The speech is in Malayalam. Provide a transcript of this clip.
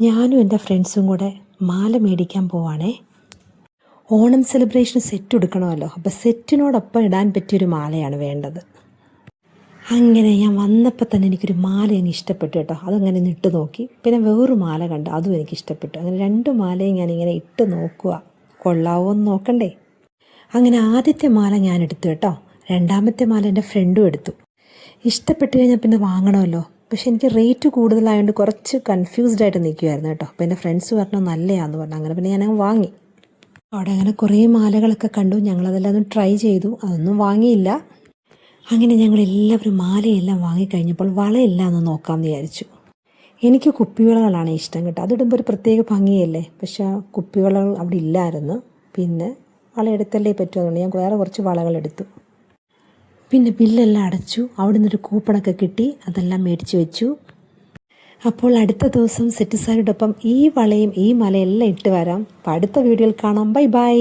ഞാനും എൻ്റെ ഫ്രണ്ട്സും കൂടെ മാല മേടിക്കാൻ പോവാണേ. ഓണം സെലിബ്രേഷൻ സെറ്റ് എടുക്കണമല്ലോ, അപ്പോൾ സെറ്റിനോടൊപ്പം ഇടാൻ പറ്റിയൊരു മാലയാണ് വേണ്ടത്. അങ്ങനെ ഞാൻ വന്നപ്പോൾ തന്നെ എനിക്കൊരു മാല എനിക്ക് ഇഷ്ടപ്പെട്ടു കേട്ടോ. അതങ്ങനെ ഇട്ട് നോക്കി. പിന്നെ വേറൊരു മാല കണ്ടു, അതും എനിക്ക് ഇഷ്ടപ്പെട്ടു. അങ്ങനെ 2 മാലയും ഞാനിങ്ങനെ ഇട്ട് നോക്കുക, കൊള്ളാവോ എന്ന് നോക്കണ്ടേ. അങ്ങനെ ആദ്യത്തെ മാല ഞാൻ എടുത്തു കേട്ടോ. 2ാമത്തെ മാല എൻ്റെ ഫ്രണ്ടും എടുത്തു. ഇഷ്ടപ്പെട്ട് കഴിഞ്ഞാൽ പിന്നെ വാങ്ങണമല്ലോ. പക്ഷെ എനിക്ക് റേറ്റ് കൂടുതലായതുകൊണ്ട് കുറച്ച് കൺഫ്യൂസ്ഡ് ആയിട്ട് നിൽക്കുമായിരുന്നു കേട്ടോ. അപ്പോൾ എൻ്റെ ഫ്രണ്ട്സ് പറഞ്ഞു നല്ലതാണെന്ന് പറഞ്ഞു. അങ്ങനെ പിന്നെ ഞാനങ്ങ് വാങ്ങി. അവിടെ അങ്ങനെ കുറേ മാലകളൊക്കെ കണ്ടു. ഞങ്ങളതെല്ലാം ഒന്ന് ട്രൈ ചെയ്തു, അതൊന്നും വാങ്ങിയില്ല. അങ്ങനെ ഞങ്ങളെല്ലാവരും മാലയെല്ലാം വാങ്ങിക്കഴിഞ്ഞപ്പോൾ വളയെല്ലാം ഒന്ന് നോക്കാമെന്ന് വിചാരിച്ചു. എനിക്ക് കുപ്പിവളകളാണ് ഇഷ്ടം കേട്ടോ, അതിടുമ്പോൾ ഒരു പ്രത്യേക ഭംഗിയല്ലേ. പക്ഷേ കുപ്പിവളകൾ അവിടെ ഇല്ലായിരുന്നു. പിന്നെ വള എടുത്തല്ലേ പറ്റുമെന്നുണ്ട് ഞാൻ വേറെ കുറച്ച് വളകളെടുത്തു. പിന്നെ ബില്ലെല്ലാം അടച്ചു. അവിടെ നിന്നൊരു കൂപ്പണൊക്കെ കിട്ടി, അതെല്ലാം മേടിച്ച് വെച്ചു. അപ്പോൾ അടുത്ത ദിവസം സെറ്റ് സാരിയോടൊപ്പം ഈ വളയും ഈ മലയെല്ലാം ഇട്ട് വരാം. അപ്പോൾ അടുത്ത വീഡിയോയിൽ കാണാം. Bye bye.